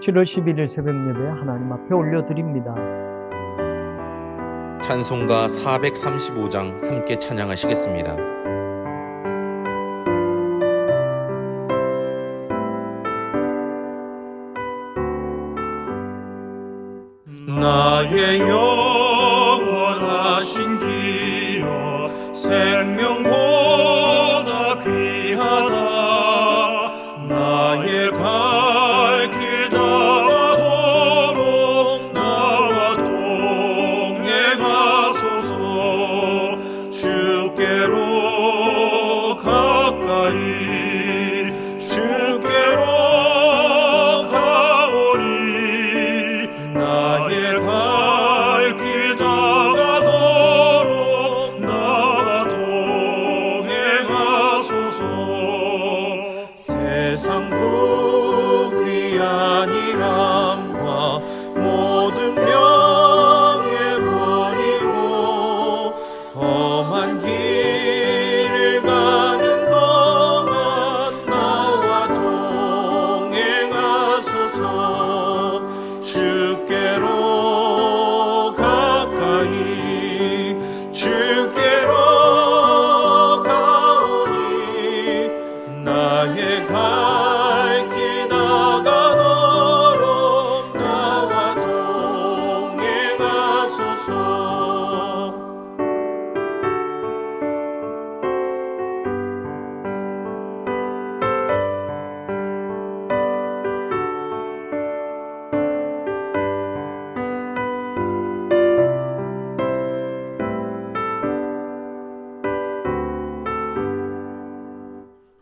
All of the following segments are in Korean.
7월 11일 새벽 예배 하나님 앞에 올려드립니다. 찬송가 435장 함께 찬양하시겠습니다. 나의 영원하신 기여 생명보다 귀하다. 나의 갈 길 다가도록 나와 동행하소서. 주께로 가까이 주께로 가오리. 나의 갈 길 다가도록 나와 동행하소서. 세상 그 귀한 일함과 모든 명예 버리고 험한 길을 가는 동안 나와 동행하소서. 주께로 가까이 주께로 가오니. 나의 갈 길 다가도록 나와 동행하소서.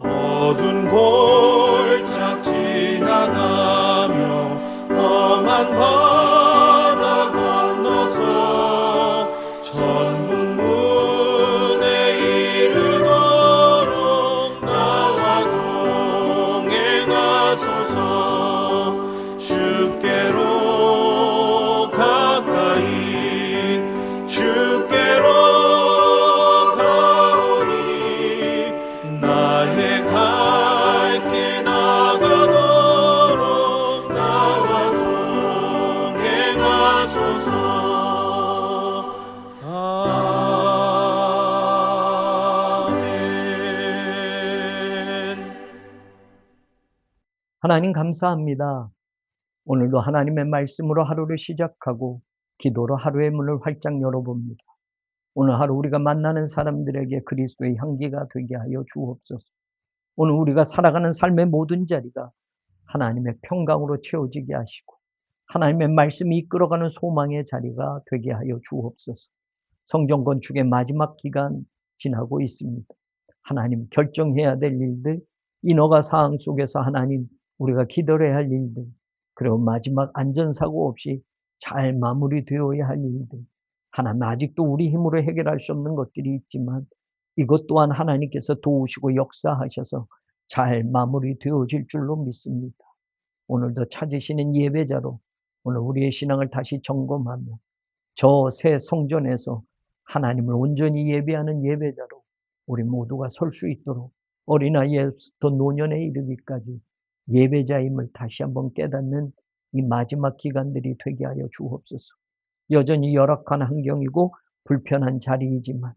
어두운 골짝 지나가며 험한 바다 건너서 천국문에 이르도록 나와 동행하소서. 주께로 가까이 주께로 가오니. 나의 갈 길 나가도록 나와 동행하소서. 아멘. 하나님 감사합니다. 오늘도 하나님의 말씀으로 하루를 시작하고 기도로 하루의 문을 활짝 열어봅니다. 오늘 하루 우리가 만나는 사람들에게 그리스도의 향기가 되게 하여 주옵소서. 오늘 우리가 살아가는 삶의 모든 자리가 하나님의 평강으로 채워지게 하시고 하나님의 말씀이 이끌어가는 소망의 자리가 되게 하여 주옵소서. 성전 건축의 마지막 기간 지나고 있습니다. 하나님 결정해야 될 일들, 인허가 사항 속에서 하나님 우리가 기도해야 할 일들, 그리고 마지막 안전사고 없이 잘 마무리되어야 할 일들, 하나님 아직도 우리 힘으로 해결할 수 없는 것들이 있지만 이것 또한 하나님께서 도우시고 역사하셔서 잘 마무리되어질 줄로 믿습니다. 오늘도 찾으시는 예배자로 오늘 우리의 신앙을 다시 점검하며 저 새 성전에서 하나님을 온전히 예배하는 예배자로 우리 모두가 설 수 있도록 어린아이에서부터 노년에 이르기까지 예배자임을 다시 한번 깨닫는 이 마지막 기간들이 되게 하여 주옵소서. 여전히 열악한 환경이고 불편한 자리이지만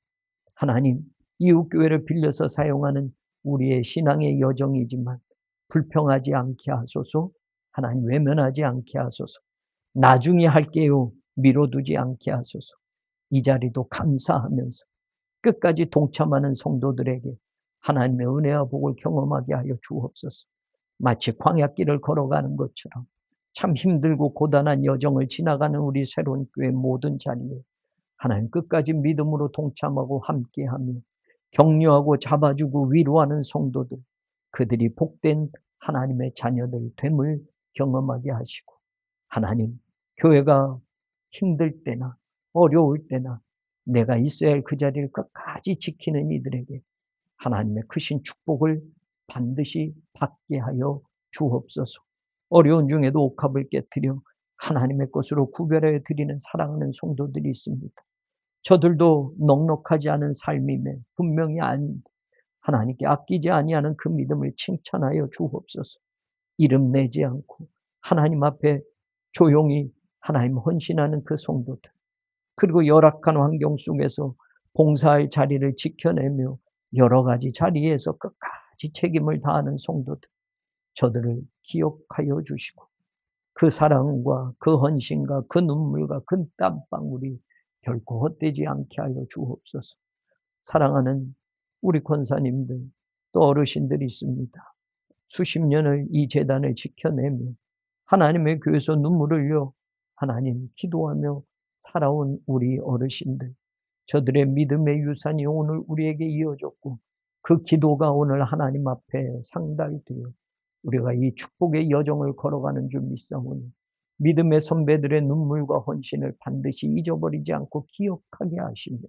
하나님 이웃교회를 빌려서 사용하는 우리의 신앙의 여정이지만 불평하지 않게 하소서. 하나님 외면하지 않게 하소서. 나중에 할게요 미뤄두지 않게 하소서. 이 자리도 감사하면서 끝까지 동참하는 성도들에게 하나님의 은혜와 복을 경험하게 하여 주옵소서. 마치 광야길을 걸어가는 것처럼 참 힘들고 고단한 여정을 지나가는 우리 새로운 교회 모든 자리에 하나님 끝까지 믿음으로 동참하고 함께하며 격려하고 잡아주고 위로하는 성도들, 그들이 복된 하나님의 자녀들 됨을 경험하게 하시고 하나님 교회가 힘들 때나 어려울 때나 내가 있어야 할 그 자리를 끝까지 지키는 이들에게 하나님의 크신 축복을 반드시 받게 하여 주옵소서. 어려운 중에도 옥합을 깨뜨려 하나님의 것으로 구별해 드리는 사랑하는 성도들이 있습니다. 저들도 넉넉하지 않은 삶임에 분명히 하나님께 아끼지 아니하는 그 믿음을 칭찬하여 주옵소서. 이름 내지 않고 하나님 앞에 조용히 하나님 헌신하는 그 성도들, 그리고 열악한 환경 속에서 봉사할 자리를 지켜내며 여러 가지 자리에서 끝까지 책임을 다하는 성도들, 저들을 기억하여 주시고 그 사랑과 그 헌신과 그 눈물과 그 땀방울이 결코 헛되지 않게 하여 주옵소서. 사랑하는 우리 권사님들, 또 어르신들이 있습니다. 수십 년을 이 재단을 지켜내며 하나님의 교회에서 눈물을 흘려 하나님 기도하며 살아온 우리 어르신들, 저들의 믿음의 유산이 오늘 우리에게 이어졌고 그 기도가 오늘 하나님 앞에 상달되어 우리가 이 축복의 여정을 걸어가는 줄 믿사오니 믿음의 선배들의 눈물과 헌신을 반드시 잊어버리지 않고 기억하게 하시며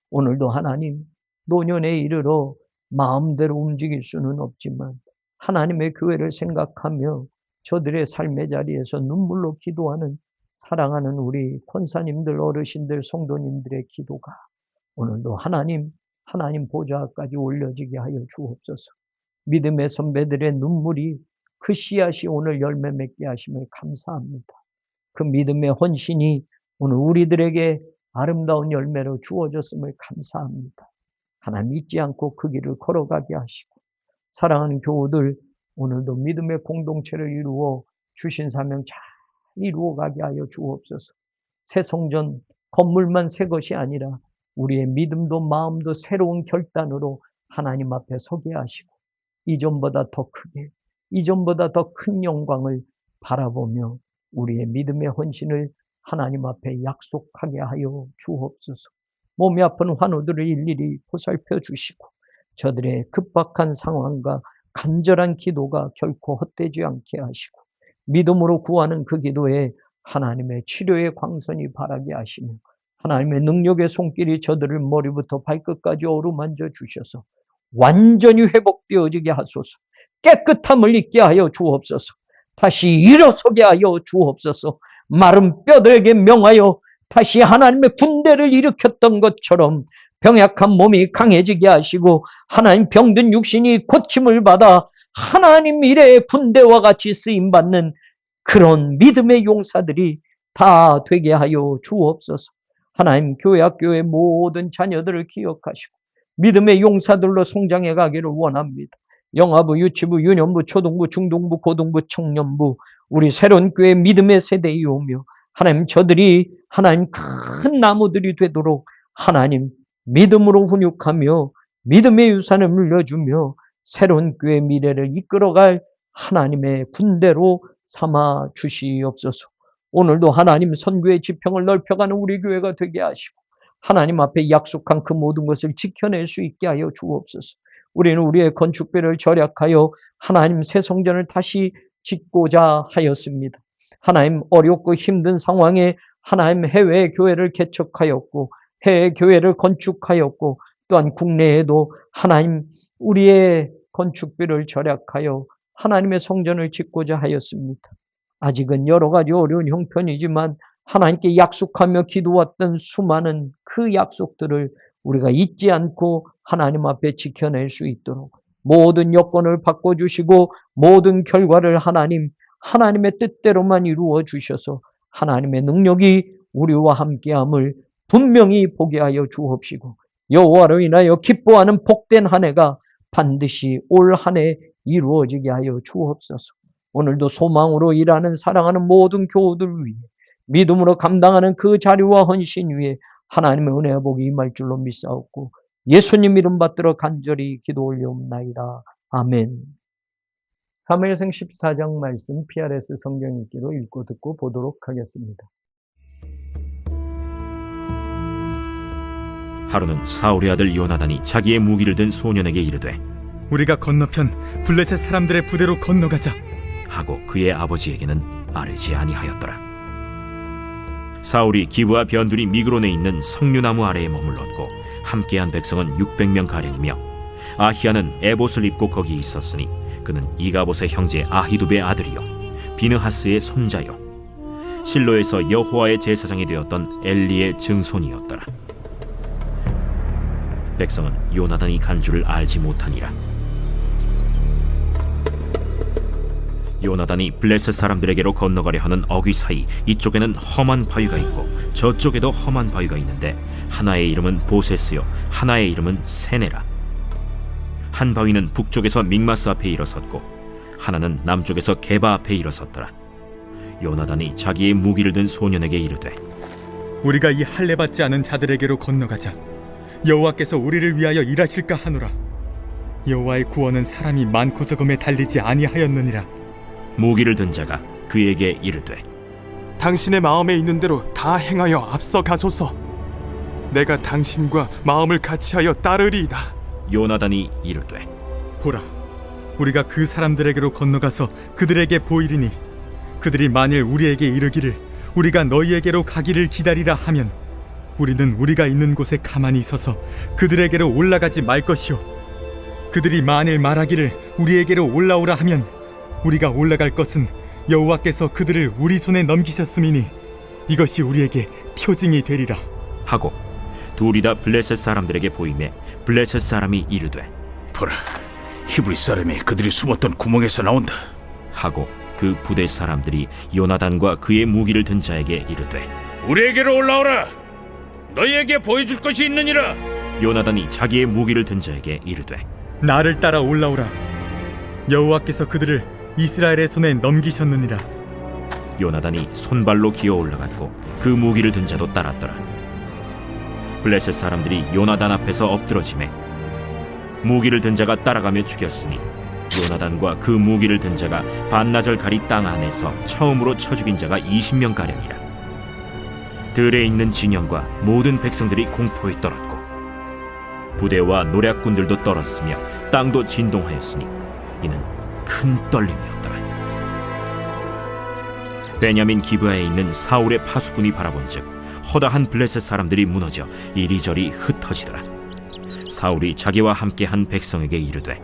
오늘도 하나님 노년에 이르러 마음대로 움직일 수는 없지만 하나님의 교회를 생각하며 저들의 삶의 자리에서 눈물로 기도하는 사랑하는 우리 권사님들, 어르신들, 성도님들의 기도가 오늘도 하나님 보좌까지 올려지게 하여 주옵소서. 믿음의 선배들의 눈물이 그 씨앗이 오늘 열매 맺게 하심을 감사합니다. 그 믿음의 헌신이 오늘 우리들에게 아름다운 열매로 주어졌음을 감사합니다. 하나님 잊지 않고 그 길을 걸어가게 하시고 사랑하는 교우들, 오늘도 믿음의 공동체를 이루어 주신 사명 잘 이루어가게 하여 주옵소서. 새 성전 건물만 새 것이 아니라 우리의 믿음도 마음도 새로운 결단으로 하나님 앞에 서게 하시고 이전보다 더 크게, 이전보다 더 큰 영광을 바라보며 우리의 믿음의 헌신을 하나님 앞에 약속하게 하여 주옵소서. 몸이 아픈 환우들을 일일이 보살펴 주시고 저들의 급박한 상황과 간절한 기도가 결코 헛되지 않게 하시고 믿음으로 구하는 그 기도에 하나님의 치료의 광선이 바라게 하시며 하나님의 능력의 손길이 저들을 머리부터 발끝까지 어루만져 주셔서 완전히 회복되어지게 하소서. 깨끗함을 잊게 하여 주옵소서. 다시 일어서게 하여 주옵소서. 마른 뼈들에게 명하여 다시 하나님의 군대를 일으켰던 것처럼 병약한 몸이 강해지게 하시고 하나님 병든 육신이 고침을 받아 하나님 일의 군대와 같이 쓰임받는 그런 믿음의 용사들이 다 되게 하여 주옵소서. 하나님 교회 학교의 모든 자녀들을 기억하시고 믿음의 용사들로 성장해 가기를 원합니다. 영아부, 유치부, 유년부, 초등부, 중등부, 고등부, 청년부 우리 새로운 교회 믿음의 세대에 오며 하나님 저들이 하나님 큰 나무들이 되도록 하나님 믿음으로 훈육하며 믿음의 유산을 물려주며 새로운 교회 미래를 이끌어갈 하나님의 군대로 삼아 주시옵소서. 오늘도 하나님 선교의 지평을 넓혀가는 우리 교회가 되게 하시고 하나님 앞에 약속한 그 모든 것을 지켜낼 수 있게 하여 주옵소서. 우리는 우리의 건축비를 절약하여 하나님 새 성전을 다시 짓고자 하였습니다. 하나님 어렵고 힘든 상황에 하나님 해외 교회를 개척하였고 해외 교회를 건축하였고 또한 국내에도 하나님 우리의 건축비를 절약하여 하나님의 성전을 짓고자 하였습니다. 아직은 여러 가지 어려운 형편이지만 하나님께 약속하며 기도했던 수많은 그 약속들을 우리가 잊지 않고 하나님 앞에 지켜낼 수 있도록 모든 여건을 바꿔주시고 모든 결과를 하나님의 뜻대로만 이루어 주셔서 하나님의 능력이 우리와 함께함을 분명히 보게 하여 주옵시고 여호와로 인하여 기뻐하는 복된 한 해가 반드시 올 한 해 이루어지게 하여 주옵소서. 오늘도 소망으로 일하는 사랑하는 모든 교우들 위해 믿음으로 감당하는 그 자리와 헌신 위에 하나님의 은혜와 복이 임할 줄로 믿사옵고 예수님 이름 받들어 간절히 기도 올려옵나이다. 아멘. 사무엘상 14장 말씀 PRS 성경 읽기로 읽고 듣고 보도록 하겠습니다. 하루는 사울의 아들 요나단이 자기의 무기를 든 소년에게 이르되 우리가 건너편 블레셋 사람들의 부대로 건너가자 하고 그의 아버지에게는 아뢰지 아니하였더라. 사울이 기브와 변두리 미그론에 있는 석류나무 아래에 머물렀고 함께한 백성은 600명가량이며 아히야는 에봇을 입고 거기 있었으니 그는 이가봇의 형제 아히두베의 아들이요 비느하스의 손자요 실로에서 여호와의 제사장이 되었던 엘리의 증손이었더라. 백성은 요나단이 간 줄을 알지 못하니라. 요나단이 블레셋 사람들에게로 건너가려 하는 어귀 사이 이쪽에는 험한 바위가 있고 저쪽에도 험한 바위가 있는데 하나의 이름은 보세스요 하나의 이름은 세네라. 한 바위는 북쪽에서 믹마스 앞에 일어섰고 하나는 남쪽에서 게바 앞에 일어섰더라. 요나단이 자기의 무기를 든 소년에게 이르되 우리가 이 할례 받지 않은 자들에게로 건너가자. 여호와께서 우리를 위하여 일하실까 하노라. 여호와의 구원은 사람이 많고 적음에 달리지 아니하였느니라. 무기를 든 자가 그에게 이르되 당신의 마음에 있는 대로 다 행하여 앞서 가소서. 내가 당신과 마음을 같이하여 따르리이다. 요나단이 이르되 보라, 우리가 그 사람들에게로 건너가서 그들에게 보이리니 그들이 만일 우리에게 이르기를 우리가 너희에게로 가기를 기다리라 하면 우리는 우리가 있는 곳에 가만히 있어서 그들에게로 올라가지 말 것이요 그들이 만일 말하기를 우리에게로 올라오라 하면 우리가 올라갈 것은 여호와께서 그들을 우리 손에 넘기셨음이니 이것이 우리에게 표징이 되리라 하고 둘이 다 블레셋 사람들에게 보이매 블레셋 사람이 이르되 보라, 히브리 사람이 그들이 숨었던 구멍에서 나온다. 하고 그 부대 사람들이 요나단과 그의 무기를 든 자에게 이르되 우리에게로 올라오라. 너희에게 보여줄 것이 있느니라. 요나단이 자기의 무기를 든 자에게 이르되 나를 따라 올라오라. 여호와께서 그들을 이스라엘의 손에 넘기셨느니라. 요나단이 손발로 기어 올라갔고 그 무기를 든 자도 따랐더라. 블레셋 사람들이 요나단 앞에서 엎드러지매 무기를 든 자가 따라가며 죽였으니 요나단과 그 무기를 든 자가 반나절 가리 땅 안에서 처음으로 쳐 죽인 자가 20명가량이라. 들에 있는 진영과 모든 백성들이 공포에 떨었고 부대와 노략군들도 떨었으며 땅도 진동하였으니 이는 큰 떨림이었더라. 베냐민 기브아에 있는 사울의 파수꾼이 바라본즉 허다한 블레셋 사람들이 무너져 이리저리 흩어지더라. 사울이 자기와 함께한 백성에게 이르되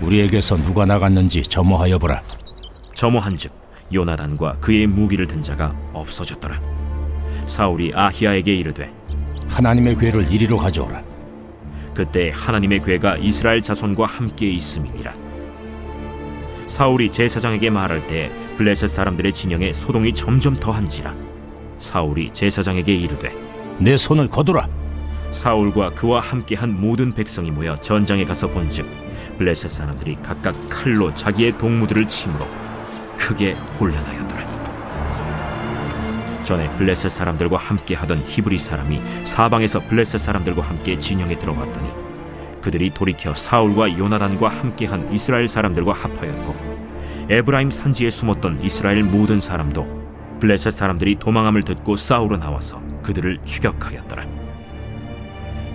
우리에게서 누가 나갔는지 점호하여 보라. 점호한즉 요나단과 그의 무기를 든 자가 없어졌더라. 사울이 아히야에게 이르되 하나님의 궤를 이리로 가져오라. 그때 하나님의 궤가 이스라엘 자손과 함께 있음이니라. 사울이 제사장에게 말할 때 블레셋 사람들의 진영에 소동이 점점 더한지라. 사울이 제사장에게 이르되 내 손을 거두라. 사울과 그와 함께한 모든 백성이 모여 전장에 가서 본즉 블레셋 사람들이 각각 칼로 자기의 동무들을 치므로 크게 혼란하였더라. 전에 블레셋 사람들과 함께하던 히브리 사람이 사방에서 블레셋 사람들과 함께 진영에 들어갔더니 그들이 돌이켜 사울과 요나단과 함께한 이스라엘 사람들과 합하였고 에브라임 산지에 숨었던 이스라엘 모든 사람도 블레셋 사람들이 도망함을 듣고 싸우러 나와서 그들을 추격하였더라.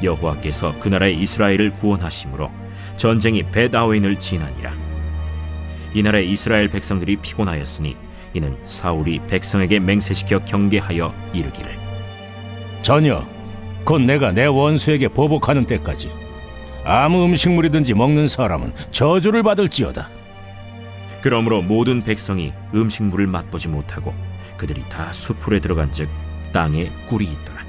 여호와께서 그 나라의 이스라엘을 구원하심으로 전쟁이 벳아웬을 지나니라. 이 나라의 이스라엘 백성들이 피곤하였으니 이는 사울이 백성에게 맹세시켜 경계하여 이르기를 전혀 곧 내가 내 원수에게 보복하는 때까지 아무 음식물이든지 먹는 사람은 저주를 받을지어다. 그러므로 모든 백성이 음식물을 맛보지 못하고 그들이 다 수풀에 들어간즉 땅에 꿀이 있더라.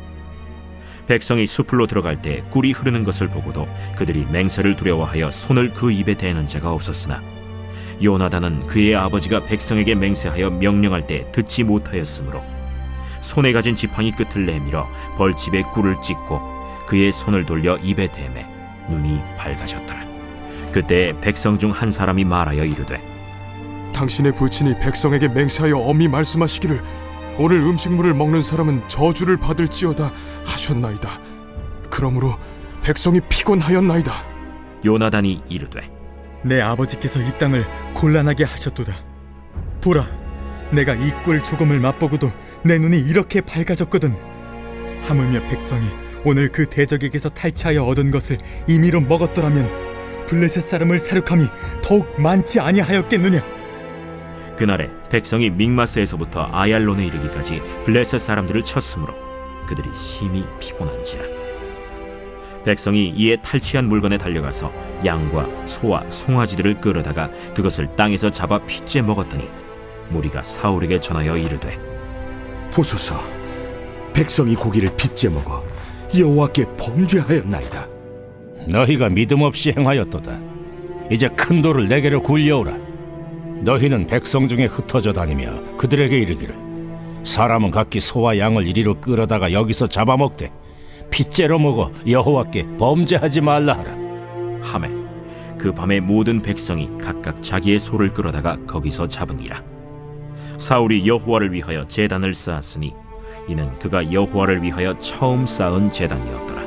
백성이 수풀로 들어갈 때 꿀이 흐르는 것을 보고도 그들이 맹세를 두려워하여 손을 그 입에 대는 자가 없었으나 요나단은 그의 아버지가 백성에게 맹세하여 명령할 때 듣지 못하였으므로 손에 가진 지팡이 끝을 내밀어 벌집에 꿀을 찍고 그의 손을 돌려 입에 대매 눈이 밝아졌더라. 그때 백성 중 한 사람이 말하여 이르되 당신의 부친이 백성에게 맹세하여 엄히 말씀하시기를 오늘 음식물을 먹는 사람은 저주를 받을지어다 하셨나이다. 그러므로 백성이 피곤하였나이다. 요나단이 이르되 내 아버지께서 이 땅을 곤란하게 하셨도다. 보라, 내가 이 꿀 조금을 맛보고도 내 눈이 이렇게 밝아졌거든. 하물며 백성이 오늘 그 대적에게서 탈취하여 얻은 것을 임의로 먹었더라면 블레셋 사람을 사륙함이 더욱 많지 아니하였겠느냐. 그날에 백성이 믹마스에서부터 아얄론에 이르기까지 블레셋 사람들을 쳤으므로 그들이 심히 피곤한지라. 백성이 이에 탈취한 물건에 달려가서 양과 소와 송아지들을 끌어다가 그것을 땅에서 잡아 핏째 먹었더니 무리가 사울에게 전하여 이르되 보소서, 백성이 고기를 빚제 먹어 여호와께 범죄하였나이다. 너희가 믿음 없이 행하였도다. 이제 큰 돌을 내게로 굴려오라. 너희는 백성 중에 흩어져 다니며 그들에게 이르기를 사람은 각기 소와 양을 이리로 끌어다가 여기서 잡아먹되 핏째로 먹어 여호와께 범죄하지 말라 하라. 하매 그 밤에 모든 백성이 각각 자기의 소를 끌어다가 거기서 잡으니라. 사울이 여호와를 위하여 제단을 쌓았으니 이는 그가 여호와를 위하여 처음 쌓은 제단이었더라.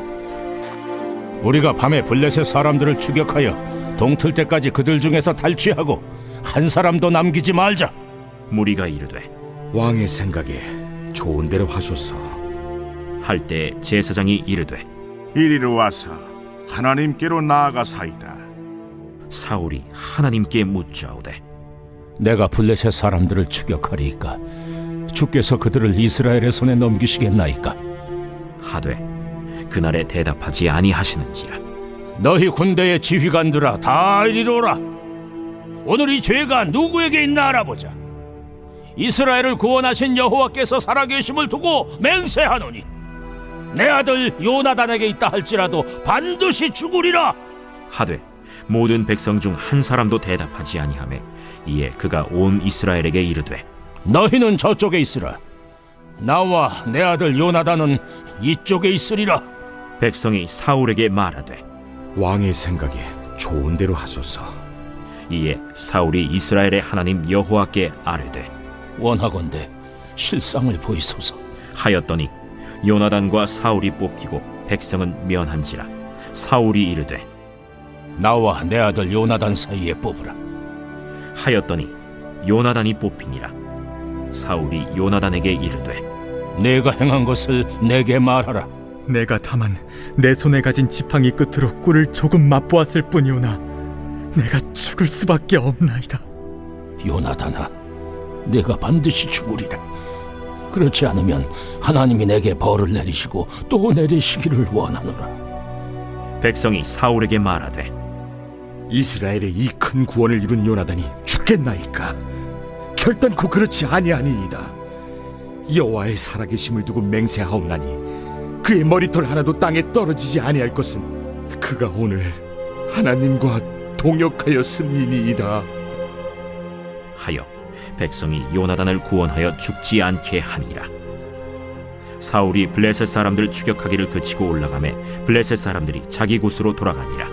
우리가 밤에 블레셋 사람들을 추격하여 동틀 때까지 그들 중에서 탈취하고 한 사람도 남기지 말자. 무리가 이르되 왕의 생각에 좋은 대로 하소서. 할 때 제사장이 이르되 이리로 와서 하나님께로 나아가사이다. 사울이 하나님께 묻자오되 내가 블레셋 사람들을 추격하리이까 주께서 그들을 이스라엘의 손에 넘기시겠나이까? 하되 그날에 대답하지 아니하시는지라. 너희 군대의 지휘관들아 다 이리로 오라. 오늘 이 죄가 누구에게 있나 알아보자. 이스라엘을 구원하신 여호와께서 살아계심을 두고 맹세하노니 내 아들 요나단에게 있다 할지라도 반드시 죽으리라. 하되 모든 백성 중 한 사람도 대답하지 아니하매 이에 그가 온 이스라엘에게 이르되 너희는 저쪽에 있으라. 나와 내 아들 요나단은 이쪽에 있으리라. 백성이 사울에게 말하되 왕의 생각에 좋은 대로 하소서. 이에 사울이 이스라엘의 하나님 여호와께 아뢰되 원하건대 실상을 보이소서. 하였더니 요나단과 사울이 뽑히고 백성은 면한지라. 사울이 이르되 나와 내 아들 요나단 사이에 뽑으라. 하였더니 요나단이 뽑히니라. 사울이 요나단에게 이르되 내가 행한 것을 내게 말하라. 내가 다만 내 손에 가진 지팡이 끝으로 꿀을 조금 맛보았을 뿐이오나 내가 죽을 수밖에 없나이다. 요나단아, 내가 반드시 죽으리라. 그렇지 않으면 하나님이 내게 벌을 내리시고 또 내리시기를 원하노라. 백성이 사울에게 말하되 이스라엘의 이 큰 구원을 이룬 요나단이 죽겠나이까? 결단코 그렇지 아니하니이다. 여호와의 살아계심을 두고 맹세하옵나니 그의 머리털 하나도 땅에 떨어지지 아니할 것은 그가 오늘 하나님과 동역하였음이니이다. 하여 백성이 요나단을 구원하여 죽지 않게 하니라. 사울이 블레셋 사람들 추격하기를 그치고 올라가매 블레셋 사람들이 자기 곳으로 돌아가니라.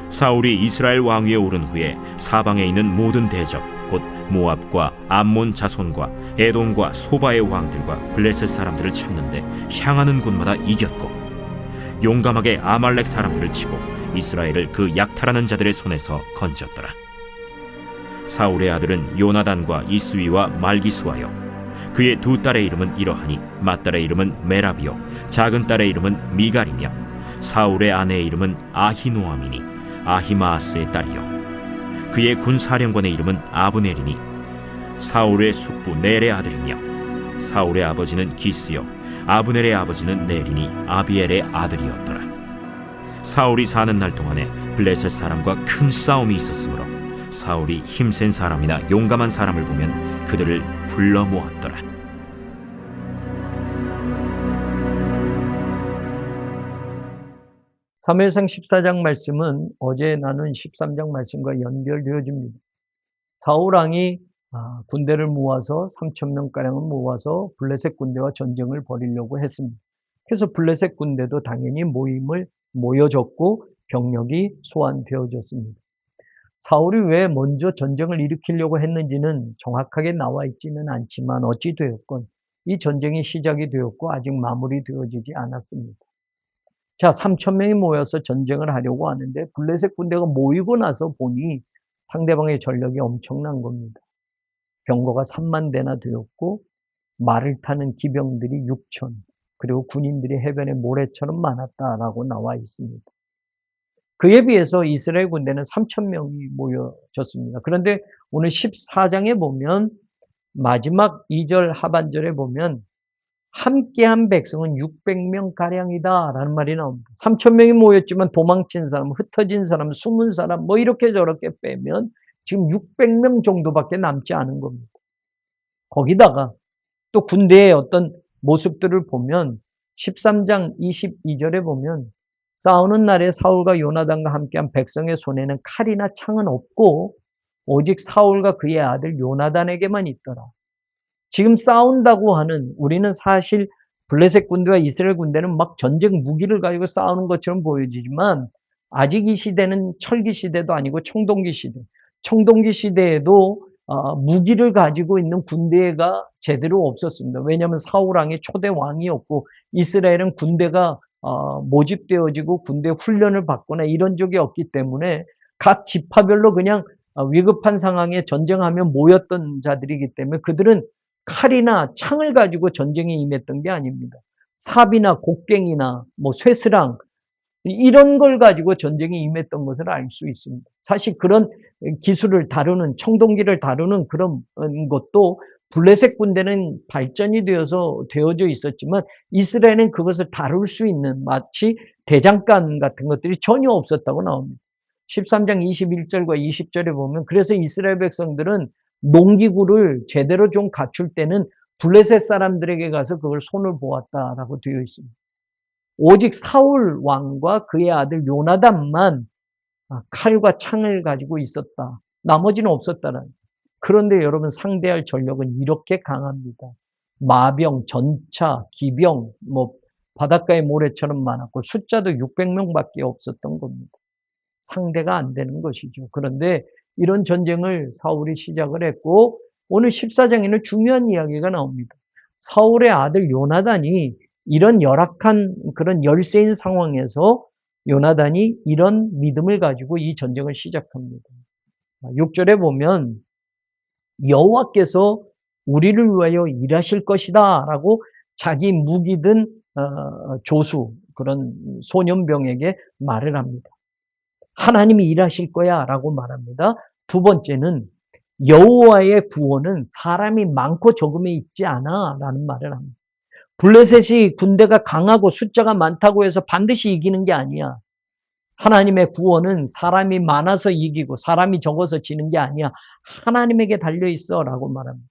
사울이 이스라엘 왕위에 오른 후에 사방에 있는 모든 대적 곧 모압과 암몬 자손과 에돔과 소바의 왕들과 블레셋 사람들을 쳤는데 향하는 곳마다 이겼고 용감하게 아말렉 사람들을 치고 이스라엘을 그 약탈하는 자들의 손에서 건졌더라. 사울의 아들은 요나단과 이스위와 말기수하여 그의 두 딸의 이름은 이러하니 맏딸의 이름은 메라비요 작은 딸의 이름은 미갈이며 사울의 아내의 이름은 아히노아미니 아히마아스의 딸이요 그의 군사령관의 이름은 아브넬이니 사울의 숙부 넬의 아들이며 사울의 아버지는 기스요 아브넬의 아버지는 넬이니 아비엘의 아들이었더라. 사울이 사는 날 동안에 블레셋 사람과 큰 싸움이 있었으므로 사울이 힘센 사람이나 용감한 사람을 보면 그들을 불러 모았더라. 사무엘상 14장 말씀은 어제 나눈 13장 말씀과 연결되어집니다. 사울왕이 군대를 모아서 3,000명가량을 모아서 블레셋 군대와 전쟁을 벌이려고 했습니다. 그래서 블레셋 군대도 당연히 모여졌고 병력이 소환되어졌습니다. 사울이 왜 먼저 전쟁을 일으키려고 했는지는 정확하게 나와 있지는 않지만 어찌 되었건 이 전쟁이 시작이 되었고 아직 마무리되어지지 않았습니다. 자, 3,000명이 모여서 전쟁을 하려고 하는데 블레셋 군대가 모이고 나서 보니 상대방의 전력이 엄청난 겁니다. 병거가 3만 대나 되었고 말을 타는 기병들이 6천, 그리고 군인들이 해변에 모래처럼 많았다라고 나와 있습니다. 그에 비해서 이스라엘 군대는 3,000명이 모여졌습니다. 그런데 오늘 14장에 보면 마지막 2절 하반절에 보면 함께한 백성은 600명가량이다 라는 말이 나옵니다. 3,000명이 모였지만 도망친 사람, 흩어진 사람, 숨은 사람 뭐 이렇게 저렇게 빼면 지금 600명 정도밖에 남지 않은 겁니다. 거기다가 또 군대의 어떤 모습들을 보면 13장 22절에 보면 싸우는 날에 사울과 요나단과 함께한 백성의 손에는 칼이나 창은 없고 오직 사울과 그의 아들 요나단에게만 있더라. 지금 싸운다고 하는, 우리는 사실 블레셋 군대와 이스라엘 군대는 막 전쟁 무기를 가지고 싸우는 것처럼 보여지지만 아직 이 시대는 철기 시대도 아니고 청동기 시대. 청동기 시대에도 무기를 가지고 있는 군대가 제대로 없었습니다. 왜냐하면 사울 왕이 초대 왕이었고 이스라엘은 군대가 모집되어지고 군대 훈련을 받거나 이런 적이 없기 때문에 각 지파별로 그냥 위급한 상황에 전쟁하면 모였던 자들이기 때문에 그들은 칼이나 창을 가지고 전쟁에 임했던 게 아닙니다. 삽이나 곡괭이나 뭐 쇠스랑 이런 걸 가지고 전쟁에 임했던 것을 알 수 있습니다. 사실 그런 기술을 다루는, 청동기를 다루는 그런 것도 블레셋 군대는 발전이 되어져 있었지만 이스라엘은 그것을 다룰 수 있는 마치 대장간 같은 것들이 전혀 없었다고 나옵니다. 13장 21절과 20절에 보면 그래서 이스라엘 백성들은 농기구를 제대로 좀 갖출 때는 블레셋 사람들에게 가서 그걸 손을 보았다라고 되어 있습니다. 오직 사울 왕과 그의 아들 요나단만 칼과 창을 가지고 있었다. 나머지는 없었다는. 그런데 여러분 상대할 전력은 이렇게 강합니다. 마병, 전차, 기병, 뭐 바닷가의 모래처럼 많았고 숫자도 600명밖에 없었던 겁니다. 상대가 안 되는 것이죠. 그런데 이런 전쟁을 사울이 시작을 했고 오늘 14장에는 중요한 이야기가 나옵니다. 사울의 아들 요나단이 이런 열악한 그런 열세인 상황에서 요나단이 이런 믿음을 가지고 이 전쟁을 시작합니다. 6절에 보면 여호와께서 우리를 위하여 일하실 것이다 라고 자기 무기든 조수 그런 소년병에게 말을 합니다. 하나님이 일하실 거야 라고 말합니다. 두 번째는 여호와의 구원은 사람이 많고 적음에 있지 않아 라는 말을 합니다. 블레셋이 군대가 강하고 숫자가 많다고 해서 반드시 이기는 게 아니야. 하나님의 구원은 사람이 많아서 이기고 사람이 적어서 지는 게 아니야. 하나님에게 달려있어 라고 말합니다.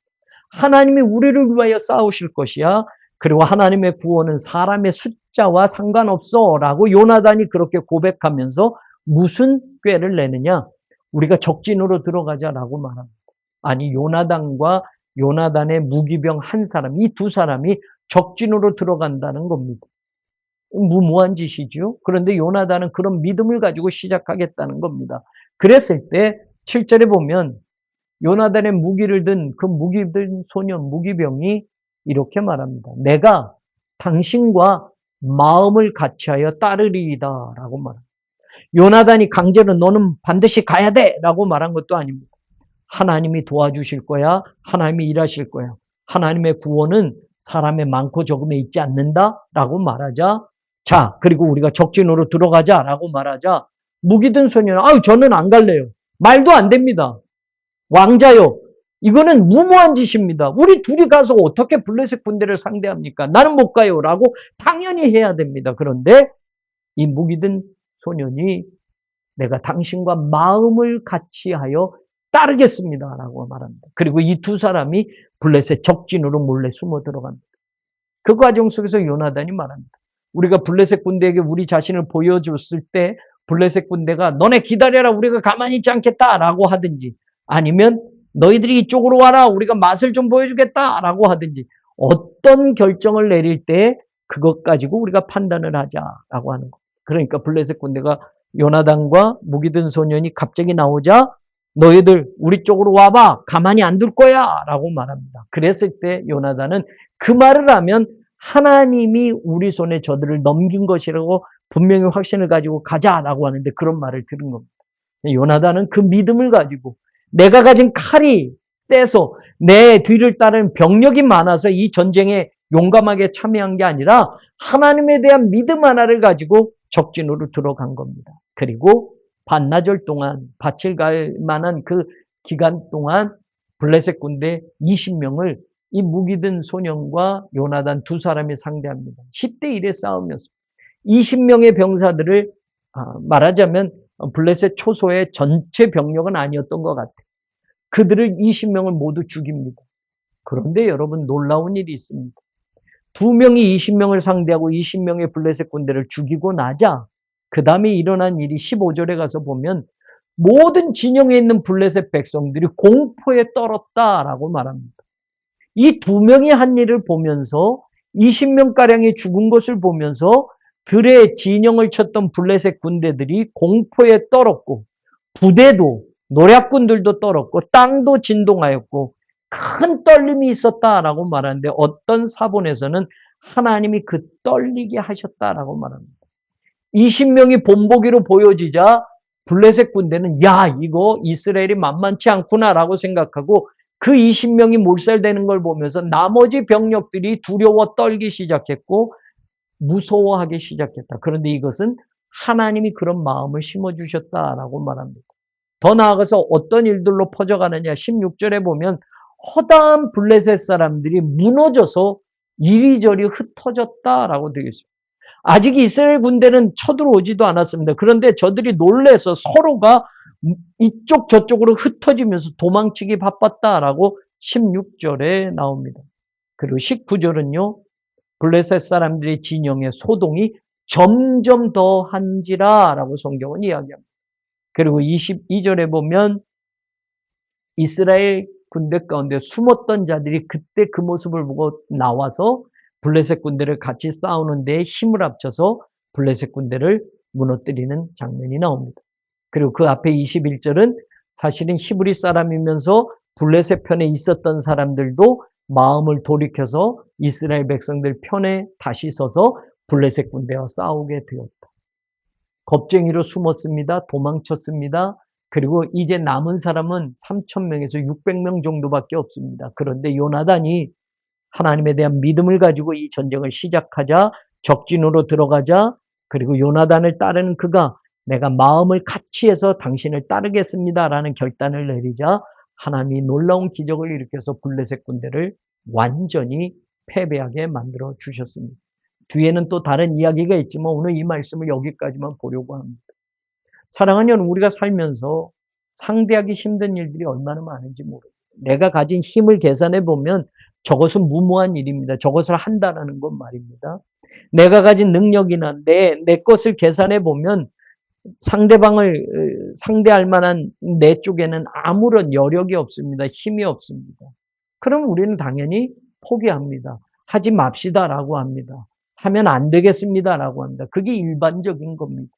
하나님이 우리를 위하여 싸우실 것이야. 그리고 하나님의 구원은 사람의 숫자와 상관없어 라고 요나단이 그렇게 고백하면서 무슨 꾀를 내느냐? 우리가 적진으로 들어가자라고 말합니다. 아니 요나단과 요나단의 무기병 한 사람, 이 두 사람이 적진으로 들어간다는 겁니다. 무모한 짓이죠. 그런데 요나단은 그런 믿음을 가지고 시작하겠다는 겁니다. 그랬을 때 7절에 보면 요나단의 무기를 든 그 무기 든 소년 무기병이 이렇게 말합니다. 내가 당신과 마음을 같이하여 따르리이다 라고 말합니다. 요나단이 강제로 너는 반드시 가야 돼 라고 말한 것도 아닙니다. 하나님이 도와주실 거야. 하나님이 일하실 거야. 하나님의 구원은 사람의 많고 적음에 있지 않는다 라고 말하자. 자, 그리고 우리가 적진으로 들어가자 라고 말하자. 무기든 소년은 아유 저는 안 갈래요. 말도 안 됩니다. 왕자요. 이거는 무모한 짓입니다. 우리 둘이 가서 어떻게 블레셋 군대를 상대합니까? 나는 못 가요 라고 당연히 해야 됩니다. 그런데 이 무기든 소년이 내가 당신과 마음을 같이하여 따르겠습니다 라고 말합니다. 그리고 이 두 사람이 블레셋 적진으로 몰래 숨어 들어갑니다. 그 과정 속에서 요나단이 말합니다. 우리가 블레셋 군대에게 우리 자신을 보여줬을 때 블레셋 군대가 너네 기다려라 우리가 가만히 있지 않겠다 라고 하든지 아니면 너희들이 이쪽으로 와라 우리가 맛을 좀 보여주겠다 라고 하든지 어떤 결정을 내릴 때 그것 가지고 우리가 판단을 하자라고 하는 거. 그러니까 블레셋 군대가 요나단과 무기든 소년이 갑자기 나오자 너희들 우리 쪽으로 와봐 가만히 안 둘 거야 라고 말합니다. 그랬을 때 요나단은 그 말을 하면 하나님이 우리 손에 저들을 넘긴 것이라고 분명히 확신을 가지고 가자라고 하는데 그런 말을 들은 겁니다. 요나단은 그 믿음을 가지고 내가 가진 칼이 세서 내 뒤를 따르는 병력이 많아서 이 전쟁에 용감하게 참여한 게 아니라 하나님에 대한 믿음 하나를 가지고 적진으로 들어간 겁니다. 그리고 반나절 동안 밭을 갈 만한 그 기간 동안 블레셋 군대 20명을 이 무기든 소년과 요나단 두 사람이 상대합니다. 10대 1의 싸움이었습니다. 20명의 병사들을 말하자면 블레셋 초소의 전체 병력은 아니었던 것 같아요. 그들을 20명을 모두 죽입니다. 그런데 여러분 놀라운 일이 있습니다. 2명이 20명을 상대하고 20명의 블레셋 군대를 죽이고 나자 그 다음에 일어난 일이 15절에 가서 보면 모든 진영에 있는 블레셋 백성들이 공포에 떨었다라고 말합니다. 이 두 명이 한 일을 보면서 20명가량이 죽은 것을 보면서 들의 진영을 쳤던 블레셋 군대들이 공포에 떨었고 부대도 노략군들도 떨었고 땅도 진동하였고 큰 떨림이 있었다라고 말하는데 어떤 사본에서는 하나님이 그 떨리게 하셨다라고 말합니다. 20명이 본보기로 보여지자 블레셋 군대는 야 이거 이스라엘이 만만치 않구나라고 생각하고 그 20명이 몰살되는 걸 보면서 나머지 병력들이 두려워 떨기 시작했고 무서워하기 시작했다. 그런데 이것은 하나님이 그런 마음을 심어주셨다라고 말합니다. 더 나아가서 어떤 일들로 퍼져가느냐 16절에 보면 허다한 블레셋 사람들이 무너져서 이리저리 흩어졌다라고 되어 있습니다. 아직 이스라엘 군대는 쳐들어오지도 않았습니다. 그런데 저들이 놀래서 서로가 이쪽 저쪽으로 흩어지면서 도망치기 바빴다라고 16절에 나옵니다. 그리고 19절은요. 블레셋 사람들의 진영의 소동이 점점 더 한지라라고 성경은 이야기합니다. 그리고 22절에 보면 이스라엘 군대 가운데 숨었던 자들이 그때 그 모습을 보고 나와서 블레셋 군대를 같이 싸우는 데에 힘을 합쳐서 블레셋 군대를 무너뜨리는 장면이 나옵니다. 그리고 그 앞에 21절은 사실은 히브리 사람이면서 블레셋 편에 있었던 사람들도 마음을 돌이켜서 이스라엘 백성들 편에 다시 서서 블레셋 군대와 싸우게 되었다. 겁쟁이로 숨었습니다. 도망쳤습니다. 그리고 이제 남은 사람은 3,000명에서 600명 정도밖에 없습니다. 그런데 요나단이 하나님에 대한 믿음을 가지고 이 전쟁을 시작하자 적진으로 들어가자 그리고 요나단을 따르는 그가 내가 마음을 같이 해서 당신을 따르겠습니다라는 결단을 내리자 하나님이 놀라운 기적을 일으켜서 블레셋 군대를 완전히 패배하게 만들어 주셨습니다. 뒤에는 또 다른 이야기가 있지만 오늘 이 말씀을 여기까지만 보려고 합니다. 사랑하는 여러분, 우리가 살면서 상대하기 힘든 일들이 얼마나 많은지 모릅니다. 내가 가진 힘을 계산해 보면 저것은 무모한 일입니다. 저것을 한다라는 건 말입니다. 내가 가진 능력이나 내 것을 계산해 보면 상대방을 상대할 만한 내 쪽에는 아무런 여력이 없습니다. 힘이 없습니다. 그럼 우리는 당연히 포기합니다. 하지 맙시다라고 합니다. 하면 안 되겠습니다라고 합니다. 그게 일반적인 겁니다.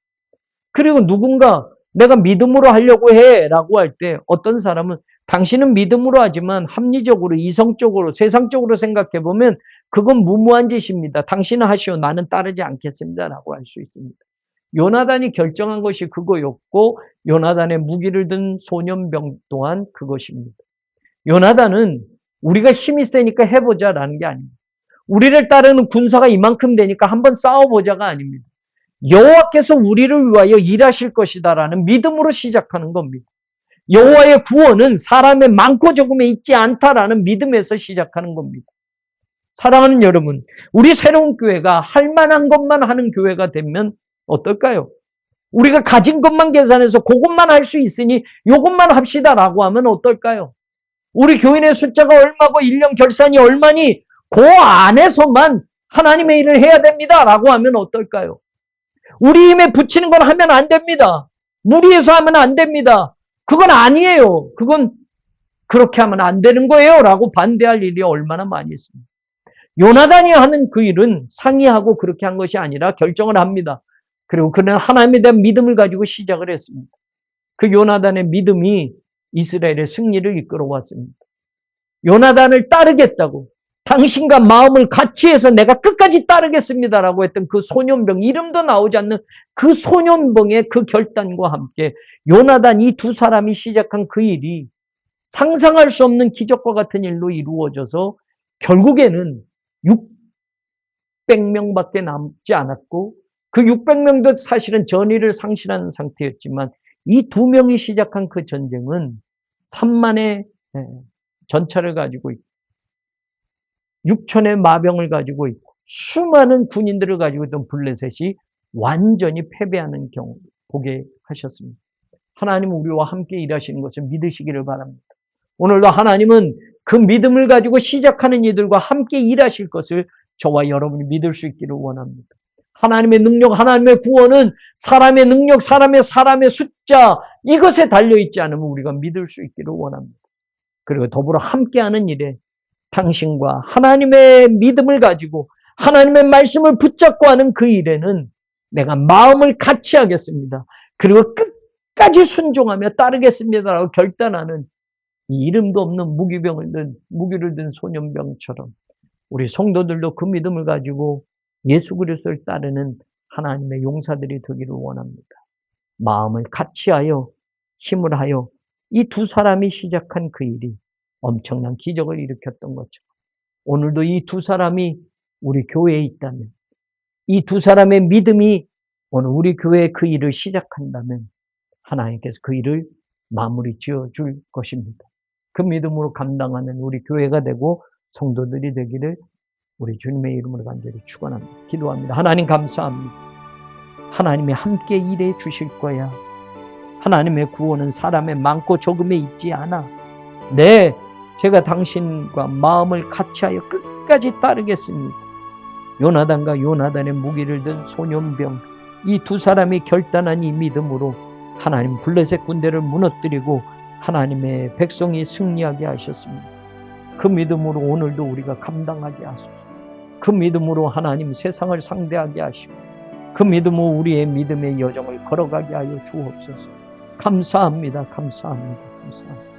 그리고 누군가 내가 믿음으로 하려고 해라고 할 때 어떤 사람은 당신은 믿음으로 하지만 합리적으로 이성적으로 세상적으로 생각해 보면 그건 무모한 짓입니다. 당신은 하시오. 나는 따르지 않겠습니다라고 할 수 있습니다. 요나단이 결정한 것이 그거였고 요나단의 무기를 든 소년병 또한 그것입니다. 요나단은 우리가 힘이 세니까 해보자라는 게 아닙니다. 우리를 따르는 군사가 이만큼 되니까 한번 싸워보자가 아닙니다. 여호와께서 우리를 위하여 일하실 것이다라는 믿음으로 시작하는 겁니다. 여호와의 구원은 사람의 많고 적음에 있지 않다라는 믿음에서 시작하는 겁니다. 사랑하는 여러분, 우리 새로운 교회가 할 만한 것만 하는 교회가 되면 어떨까요? 우리가 가진 것만 계산해서 그것만 할 수 있으니 이것만 합시다라고 하면 어떨까요? 우리 교인의 숫자가 얼마고 1년 결산이 얼마니 그 안에서만 하나님의 일을 해야 됩니다라고 하면 어떨까요? 우리 힘에 붙이는 건 하면 안 됩니다. 무리해서 하면 안 됩니다. 그건 아니에요. 그건 그렇게 하면 안 되는 거예요 라고 반대할 일이 얼마나 많이 있습니다. 요나단이 하는 그 일은 상의하고 그렇게 한 것이 아니라 결정을 합니다. 그리고 그는 하나님에 대한 믿음을 가지고 시작을 했습니다. 그 요나단의 믿음이 이스라엘의 승리를 이끌어 왔습니다. 요나단을 따르겠다고 당신과 마음을 같이 해서 내가 끝까지 따르겠습니다라고 했던 그 소년병, 이름도 나오지 않는 그 소년병의 그 결단과 함께 요나단 이 두 사람이 시작한 그 일이 상상할 수 없는 기적과 같은 일로 이루어져서 결국에는 600명밖에 남지 않았고 그 600명도 사실은 전의를 상실한 상태였지만 이 두 명이 시작한 그 전쟁은 3만의 전차를 가지고 있고 6천의 마병을 가지고 있고 수많은 군인들을 가지고 있던 블레셋이 완전히 패배하는 경우 보게 하셨습니다. 하나님은 우리와 함께 일하시는 것을 믿으시기를 바랍니다. 오늘도 하나님은 그 믿음을 가지고 시작하는 이들과 함께 일하실 것을 저와 여러분이 믿을 수 있기를 원합니다. 하나님의 능력, 하나님의 구원은 사람의 능력, 사람의 숫자 이것에 달려있지 않으면 우리가 믿을 수 있기를 원합니다. 그리고 더불어 함께하는 일에 당신과 하나님의 믿음을 가지고 하나님의 말씀을 붙잡고 하는 그 일에는 내가 마음을 같이 하겠습니다. 그리고 끝까지 순종하며 따르겠습니다라고 결단하는 이 이름도 없는 무기를 든 소년병처럼 우리 성도들도 그 믿음을 가지고 예수 그리스도를 따르는 하나님의 용사들이 되기를 원합니다. 마음을 같이하여 힘을 하여 이 두 사람이 시작한 그 일이 엄청난 기적을 일으켰던 것처럼 오늘도 이 두 사람이 우리 교회에 있다면, 이 두 사람의 믿음이 오늘 우리 교회에 그 일을 시작한다면 하나님께서 그 일을 마무리 지어 줄 것입니다. 그 믿음으로 감당하는 우리 교회가 되고 성도들이 되기를 우리 주님의 이름으로 간절히 축원합니다. 기도합니다. 하나님 감사합니다. 하나님이 함께 일해 주실 거야. 하나님의 구원은 사람의 많고 적음에 있지 않아. 네, 제가 당신과 마음을 같이하여 끝까지 따르겠습니다. 요나단과 요나단의 무기를 든 소년병, 이 두 사람이 결단한 이 믿음으로 하나님 블레셋 군대를 무너뜨리고 하나님의 백성이 승리하게 하셨습니다. 그 믿음으로 오늘도 우리가 감당하게 하소서. 그 믿음으로 하나님 세상을 상대하게 하시고 그 믿음으로 우리의 믿음의 여정을 걸어가게 하여 주옵소서. 감사합니다. 감사합니다. 감사합니다.